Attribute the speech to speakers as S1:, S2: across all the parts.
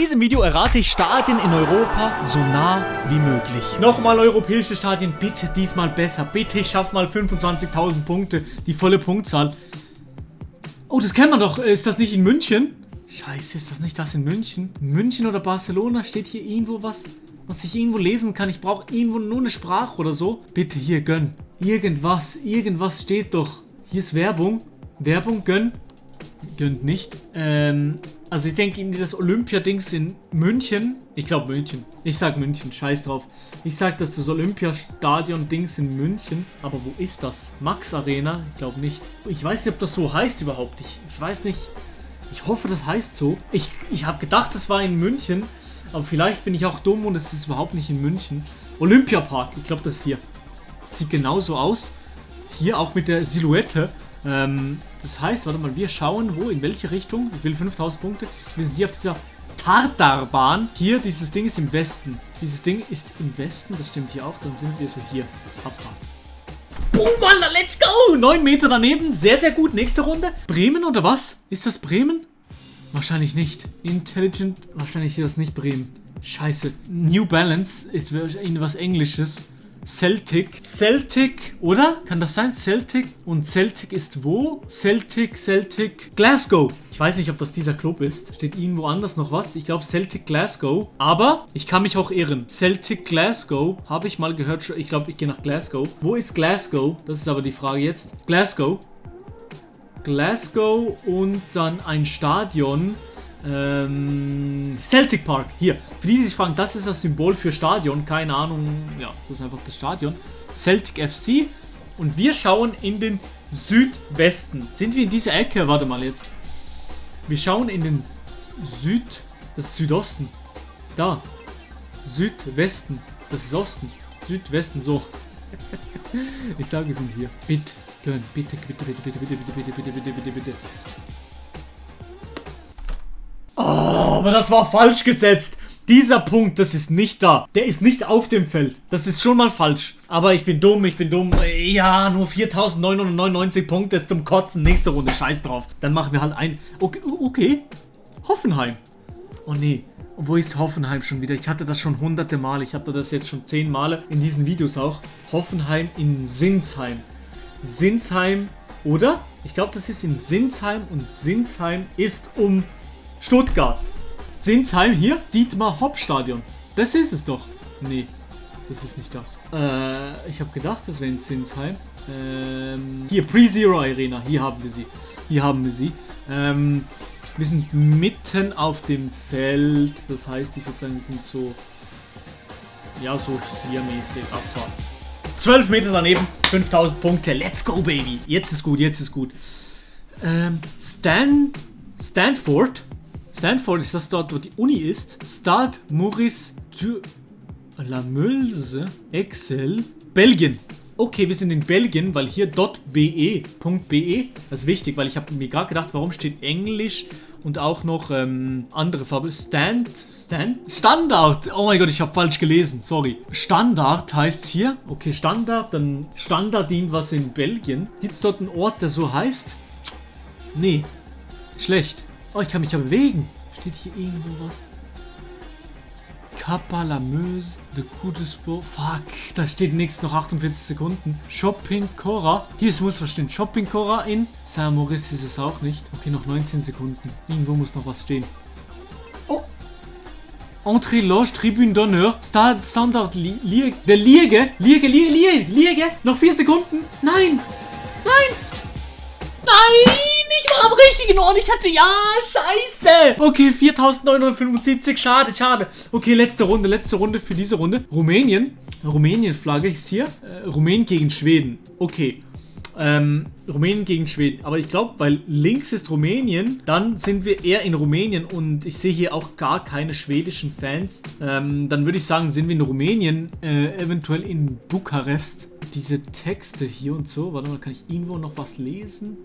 S1: diesem Video errate ich Stadien in Europa so nah wie möglich. Nochmal europäische Stadien, bitte diesmal besser. Bitte, ich schaffe mal 25.000 Punkte, die volle Punktzahl. Oh, das kennt man doch. Ist das nicht in München? Scheiße, ist das nicht das in München? München oder Barcelona? Steht hier irgendwo was ich irgendwo lesen kann? Ich brauche irgendwo nur eine Sprache oder so. Bitte hier, gönn. Irgendwas steht doch. Hier ist Werbung. Werbung, gönn. Gönnt nicht. Also ich denke irgendwie das Olympia-Dings in München. Ich glaube München. Ich sag München, scheiß drauf. Ich sag das Olympiastadion-Dings in München. Aber wo ist das? Max Arena? Ich glaube nicht. Ich weiß nicht, ob das so heißt überhaupt. Ich weiß nicht. Ich hoffe, das heißt so. Ich habe gedacht, das war in München. Aber vielleicht bin ich auch dumm und es ist überhaupt nicht in München. Olympiapark. Ich glaube, das ist hier. Das sieht genauso aus. Hier auch mit der Silhouette. Das heißt, warte mal, wir schauen, wo, in welche Richtung. Ich will 5000 Punkte. Wir sind hier auf dieser Tartarbahn. Hier, dieses Ding ist im Westen. Dieses Ding ist im Westen, das stimmt hier auch. Dann sind wir so hier. Abfahrt. Boom, Alter, let's go! 9 Meter daneben, sehr, sehr gut. Nächste Runde. Bremen oder was? Ist das Bremen? Wahrscheinlich nicht. Intelligent, wahrscheinlich ist das nicht Bremen. Scheiße. New Balance ist irgendwas Englisches. Celtic, oder? Kann das sein? Celtic? Und Celtic ist wo? Celtic, Glasgow. Ich weiß nicht, ob das dieser Club ist. Steht irgendwo anders noch was? Ich glaube Celtic Glasgow. Aber ich kann mich auch irren. Celtic Glasgow habe ich mal gehört. Ich glaube, ich gehe nach Glasgow. Wo ist Glasgow? Das ist aber die Frage jetzt. Glasgow und dann ein Stadion. Celtic Park, hier. Für die sich fragen, das ist das Symbol für Stadion. Keine Ahnung, ja, das ist einfach das Stadion. Celtic FC. Und wir schauen in den Südwesten. Sind wir in dieser Ecke? Warte mal jetzt. Wir schauen in den das ist Südosten. Da. Südwesten. Das ist Osten. Südwesten, so. Ich sage, wir sind hier. Bitte, gönn, bitte. Oh, aber das war falsch gesetzt. Dieser Punkt, das ist nicht da. Der ist nicht auf dem Feld. Das ist schon mal falsch. Aber ich bin dumm. Ja, nur 4.999 Punkte ist zum Kotzen. Nächste Runde, scheiß drauf. Dann machen wir halt ein... Okay. Hoffenheim. Oh nee. Wo ist Hoffenheim schon wieder? Ich hatte das schon hunderte Male. Ich hatte das jetzt schon 10 Male in diesen Videos auch. Hoffenheim in Sinsheim. Sinsheim, oder? Ich glaube, das ist in Sinsheim. Und Sinsheim ist um... Stuttgart. Sinsheim hier? Dietmar-Hopp-Stadion. Das ist es doch. Nee, das ist nicht das. Ich habe gedacht, das wäre in Sinsheim. Hier, Pre-Zero Arena. Hier haben wir sie. Wir sind mitten auf dem Feld. Das heißt, ich würde sagen, wir sind so... Ja, so hier mäßig. Abfahrt. 12 Meter daneben. 5000 Punkte. Let's go, baby. Jetzt ist gut. Stanford. Stanford ist das dort, wo die Uni ist. Stade Maurice de la Meuse, Excel, Belgien. Okay, wir sind in Belgien, weil hier .be. Das ist wichtig, weil ich habe mir gerade gedacht, warum steht Englisch und auch noch andere Farbe. Standard. Oh mein Gott, ich habe falsch gelesen, sorry. Standard heißt hier. Okay, Standard, dann Standard irgendwas in Belgien. Gibt es dort einen Ort, der so heißt? Nee, schlecht. Oh, ich kann mich ja bewegen. Steht hier irgendwo was? Kappa la Meuse de Coudesport. Fuck, da steht nichts, noch 48 Sekunden. Shopping Cora. Hier, es muss was stehen. Shopping Cora in Saint-Maurice ist es auch nicht. Okay, noch 19 Sekunden. Irgendwo muss noch was stehen. Oh. Entrée Loge, Tribune d'Honneur. Standard Liege. Liege. Noch 4 Sekunden. Nein. Ich war am richtigen Ort. Ich hatte... Ja, scheiße. Okay, 4.975. Schade. Okay, letzte Runde für diese Runde. Rumänien-Flagge ist hier. Rumänien gegen Schweden. Okay. Rumänien gegen Schweden. Aber ich glaube, weil links ist Rumänien, dann sind wir eher in Rumänien und ich sehe hier auch gar keine schwedischen Fans. Dann würde ich sagen, sind wir in Rumänien, eventuell in Bukarest. Diese Texte hier und so. Warte mal, kann ich irgendwo noch was lesen?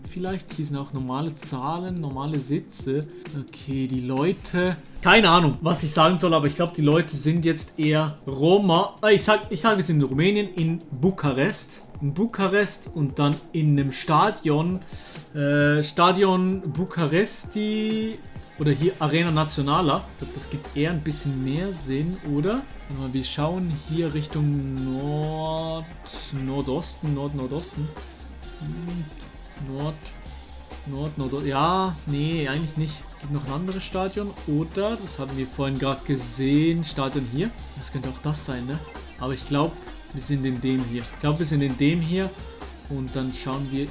S1: Vielleicht, hier sind auch normale Zahlen, normale Sitze. Okay, die Leute... Keine Ahnung, was ich sagen soll, aber ich glaube, die Leute sind jetzt eher Roma. Ich sag, wir sind in Rumänien, in Bukarest. Und dann in einem Stadion. Stadion Bukaresti Oder hier Arena Nationala. Ich glaube, das gibt eher ein bisschen mehr Sinn, oder? Wir schauen hier Richtung Nordosten. Nordosten. Ja, nee, eigentlich nicht. Gibt noch ein anderes Stadion. Oder, das haben wir vorhin gerade gesehen, Stadion hier. Das könnte auch das sein, ne? Aber ich glaube, wir sind in dem hier. Und dann schauen wir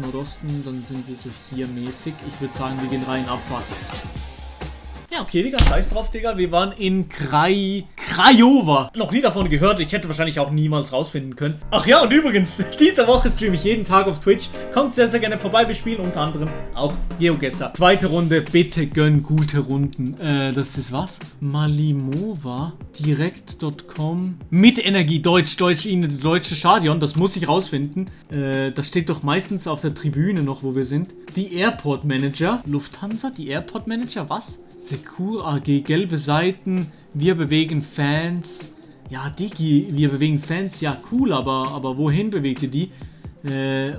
S1: Nordosten, dann sind wir so hier mäßig. Ich würde sagen, wir gehen rein, abwarten. Ja, okay, Digga, scheiß drauf, Digga. Wir waren in Craiova. Noch nie davon gehört. Ich hätte wahrscheinlich auch niemals rausfinden können. Ach ja, und übrigens, diese Woche streame ich jeden Tag auf Twitch. Kommt sehr, sehr gerne vorbei. Wir spielen unter anderem auch GeoGuessr. Zweite Runde. Bitte gönn gute Runden. Das ist was? Malimova. Direkt.com. Mit Energie. Deutsch, deutsche Stadion. Das muss ich rausfinden. Das steht doch meistens auf der Tribüne noch, wo wir sind. Die Airport Manager. Lufthansa, die Airport Manager. Was? Secur AG, gelbe Seiten, wir bewegen Fans. Ja, Digi, wir bewegen Fans, ja cool, aber wohin bewegt ihr die?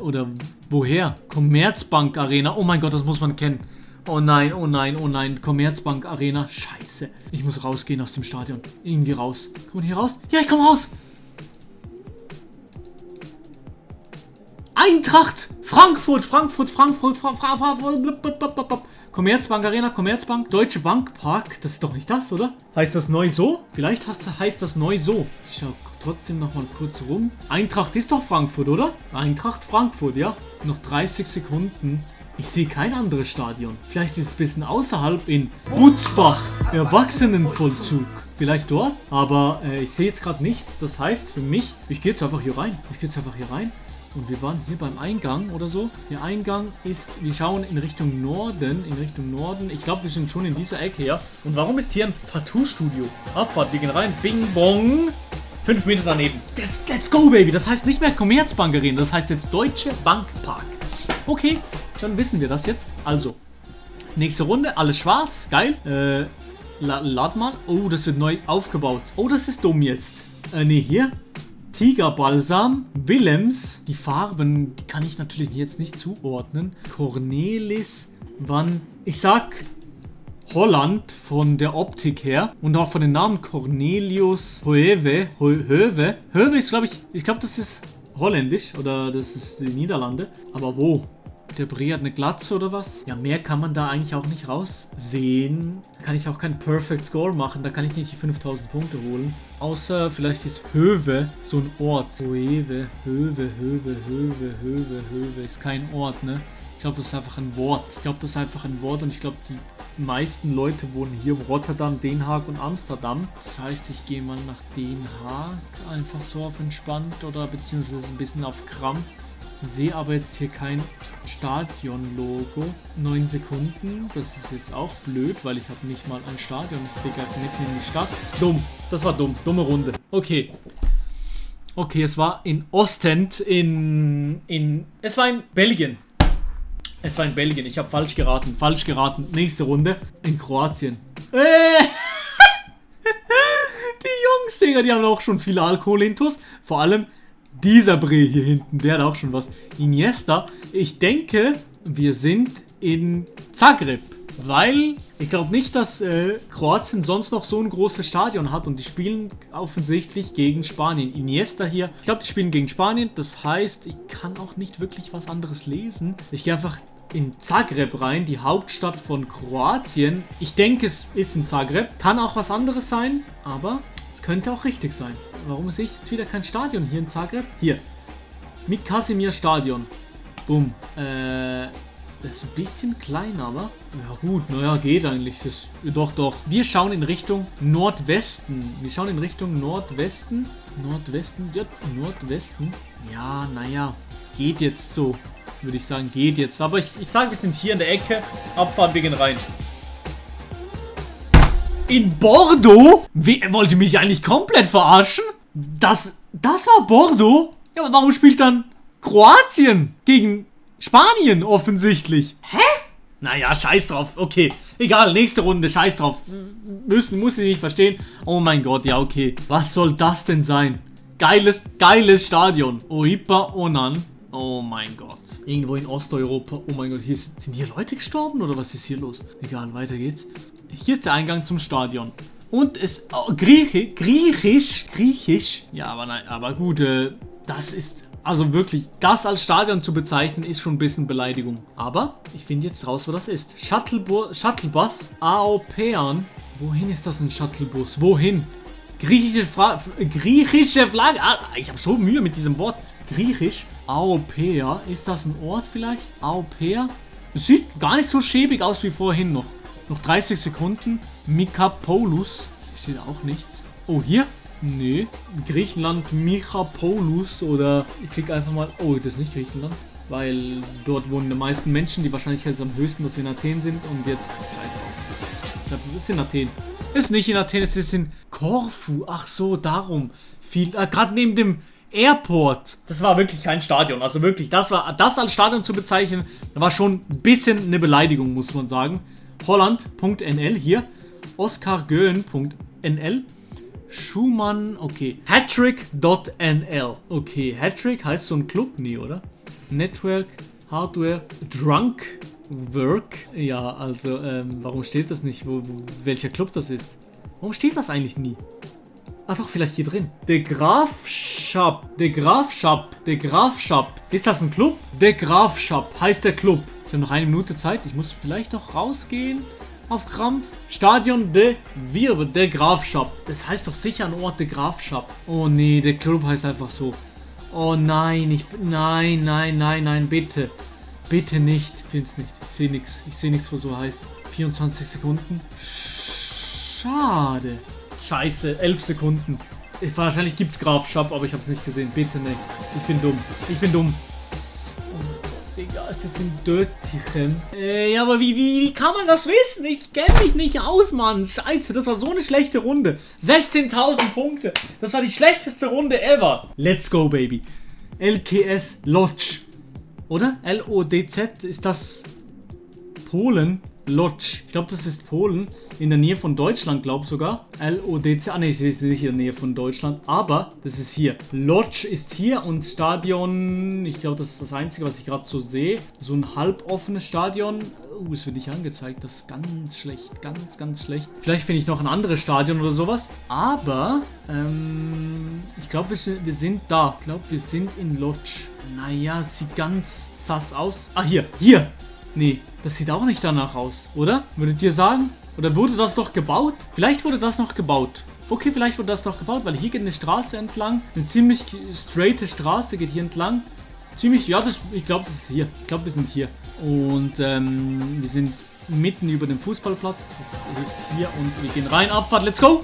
S1: Oder woher? Commerzbank Arena, oh mein Gott, das muss man kennen. Oh nein, Commerzbank Arena, scheiße. Ich muss rausgehen aus dem Stadion, irgendwie raus. Kommt man hier raus? Ja, ich komme raus. Eintracht, Frankfurt. Commerzbank Arena, Commerzbank, Deutsche Bank Park. Das ist doch nicht das, oder? Heißt das neu so? Vielleicht heißt das neu so. Ich schau trotzdem nochmal kurz rum. Eintracht ist doch Frankfurt, oder? Eintracht Frankfurt, ja. Noch 30 Sekunden. Ich sehe kein anderes Stadion. Vielleicht ist es ein bisschen außerhalb in Butzbach. Erwachsenenvollzug. Vielleicht dort. Aber ich sehe jetzt gerade nichts. Das heißt für mich, ich gehe jetzt einfach hier rein. Und wir waren hier beim Eingang oder so. Der Eingang ist, wir schauen in Richtung Norden. Ich glaube, wir sind schon in dieser Ecke, ja. Und warum ist hier ein Tattoo-Studio? Abfahrt, wir gehen rein. Bing, bong. 5 Meter daneben. Let's go, Baby. Das heißt nicht mehr Commerzbank Arena. Das heißt jetzt Deutsche Bank Park. Okay, dann wissen wir das jetzt. Also, nächste Runde. Alles schwarz. Geil. Lad mal. Oh, das wird neu aufgebaut. Oh, das ist dumm jetzt. Nee, hier. Tigerbalsam, Willems, die Farben, die kann ich natürlich jetzt nicht zuordnen. Cornelis, ich sag Holland von der Optik her und auch von den Namen Cornelius, Höwe ist, glaube ich glaube, das ist holländisch oder das ist die Niederlande. Aber wo? Der Bre hat eine Glatze oder was? Ja, mehr kann man da eigentlich auch nicht raussehen. Da kann ich auch keinen Perfect Score machen. Da kann ich nicht die 5000 Punkte holen. Außer vielleicht ist Höwe so ein Ort. Höwe. Ist kein Ort, ne? Ich glaube, das ist einfach ein Wort. Und ich glaube, die meisten Leute wohnen hier in Rotterdam, Den Haag und Amsterdam. Das heißt, ich gehe mal nach Den Haag. Einfach so auf entspannt oder beziehungsweise ein bisschen auf Krampf. Sehe aber jetzt hier kein Stadion-Logo. 9 Sekunden. Das ist jetzt auch blöd, weil ich habe nicht mal ein Stadion. Ich fliege einfach mitten in die Stadt. Dumm. Das war dumm. Dumme Runde. Okay. Okay, es war in Ostend. Es war in Belgien. Ich habe falsch geraten. Nächste Runde. In Kroatien. Die Jungs, Digga, die haben auch schon viele Alkoholintos. Vor allem dieser Bre hier hinten, der hat auch schon was. Iniesta. Ich denke, wir sind in Zagreb. Weil ich glaube nicht, dass Kroatien sonst noch so ein großes Stadion hat. Und die spielen offensichtlich gegen Spanien. Iniesta hier. Ich glaube, die spielen gegen Spanien. Das heißt, ich kann auch nicht wirklich was anderes lesen. Ich gehe einfach in Zagreb rein, die Hauptstadt von Kroatien. Ich denke, es ist in Zagreb. Kann auch was anderes sein, aber es könnte auch richtig sein. Warum sehe ich jetzt wieder kein Stadion hier in Zagreb? Hier. Mit Kasimir Stadion. Bumm. Das ist ein bisschen klein, aber ja gut, naja, geht eigentlich. Doch. Wir schauen in Richtung Nordwesten. Nordwesten. Ja, naja. Geht jetzt so. Würde ich sagen, geht jetzt. Aber ich sage, wir sind hier in der Ecke. Abfahren, wir gehen rein. In Bordeaux? Wollt ihr mich eigentlich komplett verarschen? Das war Bordeaux? Ja, aber warum spielt dann Kroatien gegen Spanien offensichtlich? Hä? Naja, scheiß drauf. Okay, egal, nächste Runde, scheiß drauf. Muss ich nicht verstehen. Oh mein Gott, ja, okay. Was soll das denn sein? Geiles Stadion. Oipa Onan. Oh mein Gott. Irgendwo in Osteuropa. Oh mein Gott, sind hier Leute gestorben oder was ist hier los? Egal, weiter geht's. Hier ist der Eingang zum Stadion. Und es... Oh, Griechisch. Ja, aber nein, aber gut, das ist... Also wirklich, das als Stadion zu bezeichnen, ist schon ein bisschen Beleidigung. Aber ich finde jetzt raus, wo das ist. Shuttlebus, Aopean. Wohin ist das ein Shuttlebus? Wohin? Griechische Flagge. Ah, ich habe so Mühe mit diesem Wort. Griechisch. Aopea. Ist das ein Ort vielleicht? Aopea. Es sieht gar nicht so schäbig aus wie vorhin noch. Noch 30 Sekunden. Mikapoulos. Hier steht auch nichts. Oh, hier? Nee. Griechenland, Mikapoulos. Oder ich klicke einfach mal. Oh, das ist nicht Griechenland. Weil dort wohnen die meisten Menschen. Die Wahrscheinlichkeit ist am höchsten, dass wir in Athen sind. Und jetzt. Scheiße. Das ist in Athen. Ist nicht in Athen, es ist in Korfu. Ach so, darum. Gerade neben dem Airport. Das war wirklich kein Stadion. Also wirklich, das als Stadion zu bezeichnen, war schon ein bisschen eine Beleidigung, muss man sagen. Holland.nl hier. Oscargoen.nl. Schumann, okay. Hattrick.nl. Okay, Hattrick heißt so ein Club? Nee, oder? Network, Hardware, Drunk. Work? Ja, also, warum steht das nicht, welcher Club das ist? Warum steht das eigentlich nie? Ach doch, vielleicht hier drin. De Grafschap. Ist das ein Club? De Grafschap heißt der Club. Ich habe noch 1 Minute Zeit. Ich muss vielleicht noch rausgehen. Auf Krampf. Stadion de Virbe. De Grafschap. Das heißt doch sicher ein Ort, De Grafschap. Oh nee, der Club heißt einfach so. Oh nein, nein, bitte. Bitte nicht. Ich finde es nicht. Ich sehe nichts, wo so heißt. 24 Sekunden. Schade. Scheiße, 11 Sekunden. Wahrscheinlich gibt es Grafschap, aber ich habe es nicht gesehen. Bitte nicht. Ich bin dumm. Oh, Digga, ist jetzt in Döttichen. Ja, aber wie kann man das wissen? Ich kenne mich nicht aus, Mann. Scheiße, das war so eine schlechte Runde. 16.000 Punkte. Das war die schlechteste Runde ever. Let's go, baby. LKS Lodz. Oder? L-O-D-Z, ist das Polen? Lodz. Ich glaube, das ist Polen. In der Nähe von Deutschland, glaube ich sogar. L-O-D-Z. Ah, ne, das ist nicht in der Nähe von Deutschland. Aber das ist hier. Lodz ist hier und Stadion. Ich glaube, das ist das Einzige, was ich gerade so sehe. So ein halboffenes Stadion. Es wird nicht angezeigt. Das ist ganz schlecht. Ganz schlecht. Vielleicht finde ich noch ein anderes Stadion oder sowas. Aber, ich glaube, wir sind da. Ich glaube, wir sind in Lodz. Naja, sieht ganz sass aus. Ah, hier. Nee, das sieht auch nicht danach aus, oder? Würdet ihr sagen? Oder wurde das doch gebaut? Vielleicht wurde das noch gebaut. Okay, vielleicht wurde das noch gebaut, weil hier geht eine Straße entlang. Eine ziemlich straighte Straße geht hier entlang. Ziemlich, ja, ich glaube, das ist hier. Ich glaube, wir sind hier. Und wir sind mitten über dem Fußballplatz. Das ist hier und wir gehen rein. Abfahrt, let's go!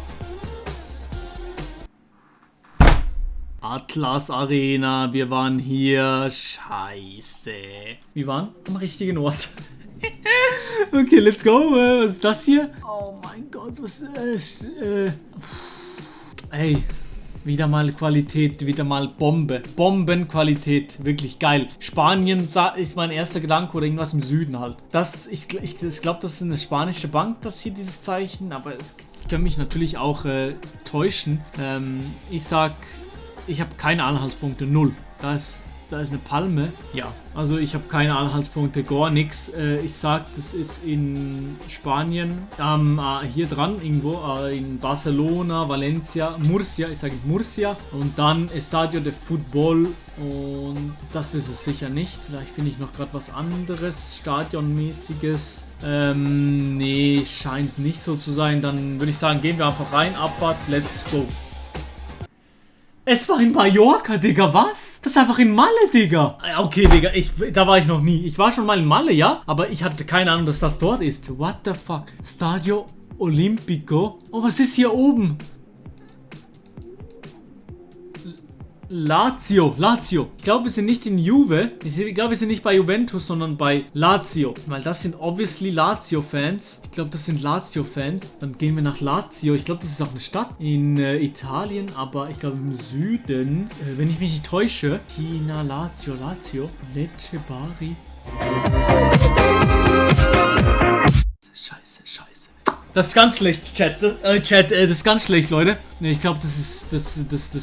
S1: Atlas Arena, wir waren hier. Scheiße. Wir waren am richtigen Ort. Okay, let's go. Was ist das hier? Oh mein Gott, was ist Ey, wieder mal Qualität, wieder mal Bombe. Bombenqualität, wirklich geil. Spanien ist mein erster Gedanke oder irgendwas im Süden halt. Ich glaube, das ist eine spanische Bank, das hier dieses Zeichen, aber ich kann mich natürlich auch täuschen. Ich sag, ich habe keine Anhaltspunkte, 0. Da ist eine Palme. Ja, also ich habe keine Anhaltspunkte, gar nichts. Ich sag, das ist in Spanien, hier dran irgendwo, in Barcelona, Valencia, Murcia, ich sage Murcia. Und dann Estadio de Fútbol und das ist es sicher nicht. Vielleicht finde ich noch gerade was anderes, Stadionmäßiges. Nee, scheint nicht so zu sein. Dann würde ich sagen, gehen wir einfach rein, Abfahrt, let's go. Es war in Mallorca, Digga, was? Das ist einfach in Malle, Digga. Okay, Digga, da war ich noch nie. Ich war schon mal in Malle, ja? Aber ich hatte keine Ahnung, dass das dort ist. What the fuck? Stadio Olimpico. Oh, was ist hier oben? Lazio. Ich glaube, wir sind nicht in Juve. Ich glaube, wir sind nicht bei Juventus, sondern bei Lazio. Weil das sind obviously Lazio-Fans. Ich glaube, das sind Lazio-Fans. Dann gehen wir nach Lazio. Ich glaube, das ist auch eine Stadt in Italien, aber ich glaube im Süden. Wenn ich mich nicht täusche. Tina, Lazio. Lecce, Bari. Scheiße. Das ist ganz schlecht, Chat. Das ist ganz schlecht, Leute. Ne, ich glaube, das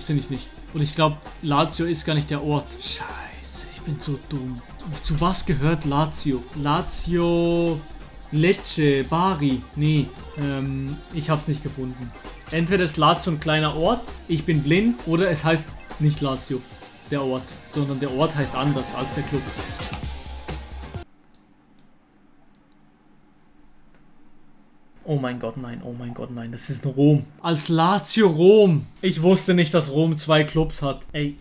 S1: finde ich nicht. Und ich glaube, Lazio ist gar nicht der Ort. Scheiße, ich bin so dumm. Zu was gehört Lazio? Lazio... Lecce, Bari. Nee, ich hab's nicht gefunden. Entweder ist Lazio ein kleiner Ort, ich bin blind, oder es heißt nicht Lazio, der Ort, sondern der Ort heißt anders als der Club. Oh mein Gott, nein, oh mein Gott, nein, das ist Rom. Als Lazio Rom. Ich wusste nicht, dass Rom 2 Clubs hat. Ey,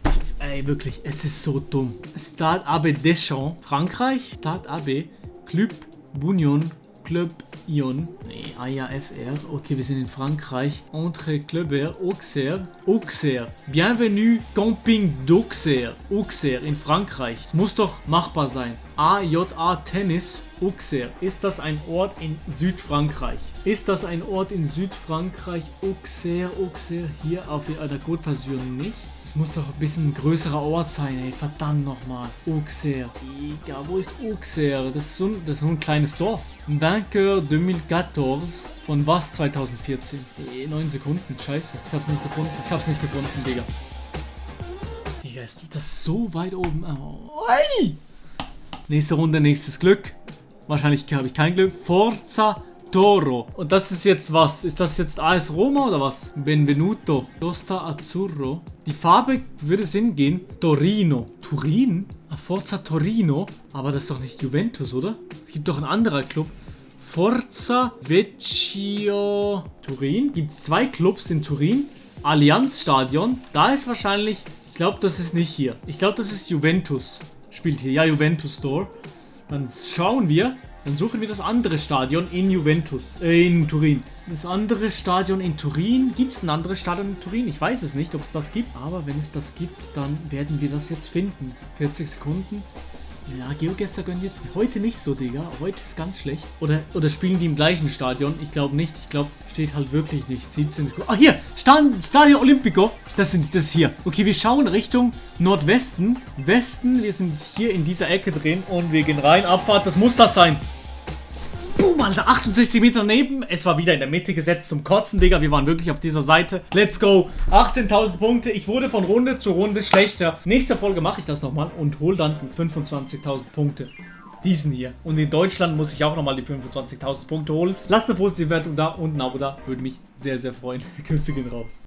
S1: wirklich, es ist so dumm. Stade Abbé Deschamps, Frankreich. Stade Abbé, Club Bunion, Club Ion. Nee, AIA-FR. Okay, wir sind in Frankreich. Entre Clubber, Auxerre. Auxerre. Bienvenue Camping d'Auxerre. Auxerre in Frankreich. Es muss doch machbar sein. AJA Tennis. Auxerre. Ist das ein Ort in Südfrankreich? Ist das ein Ort in Südfrankreich? Auxerre, Auxerre. Hier auf der Côte d'Azur nicht. Das muss doch ein bisschen ein größerer Ort sein, ey. Verdammt nochmal. Auxerre. Egal, wo ist Auxerre? Das ist so ein kleines Dorf. Vainqueur 2014. Von was 2014? 9 Sekunden. Scheiße. Ich hab's nicht gefunden. Digga. Digga, ist das so weit oben? Oh. Ey! Nächste Runde, nächstes Glück. Wahrscheinlich habe ich kein Glück. Forza Toro. Und das ist jetzt was? Ist das jetzt AS Roma oder was? Benvenuto. Costa Azzurro. Die Farbe würde Sinn gehen. Torino. Turin? Ah, Forza Torino. Aber das ist doch nicht Juventus, oder? Es gibt doch ein anderer Club. Forza Vecchio Turin. Gibt es 2 Clubs in Turin. Allianz Stadion. Da ist wahrscheinlich... Ich glaube, das ist nicht hier. Ich glaube, das ist Juventus. Spielt hier. Ja, Juventus Store. Dann schauen wir. Dann suchen wir das andere Stadion in in Turin. Das andere Stadion in Turin. Gibt es ein anderes Stadion in Turin? Ich weiß es nicht, ob es das gibt. Aber wenn es das gibt, dann werden wir das jetzt finden. 40 Sekunden. Ja, GeoGuessr gönnt jetzt heute nicht so, Digga. Heute ist ganz schlecht. Oder spielen die im gleichen Stadion? Ich glaube nicht. Ich glaube, steht halt wirklich nicht. 17 Sekunden. Ah, hier! Stadio Olimpico. Das ist hier. Okay, wir schauen Richtung Nordwesten. Westen. Wir sind hier in dieser Ecke drin. Und wir gehen rein. Abfahrt. Das muss das sein. Boom, Alter. 68 Meter daneben. Es war wieder in der Mitte gesetzt zum Kotzen, Digga. Wir waren wirklich auf dieser Seite. Let's go. 18.000 Punkte. Ich wurde von Runde zu Runde schlechter. Nächste Folge mache ich das nochmal und hole dann die 25.000 Punkte. Diesen hier. Und in Deutschland muss ich auch nochmal die 25.000 Punkte holen. Lasst eine positive Wertung da und ein Abo da. Würde mich sehr, sehr freuen. Grüße gehen raus.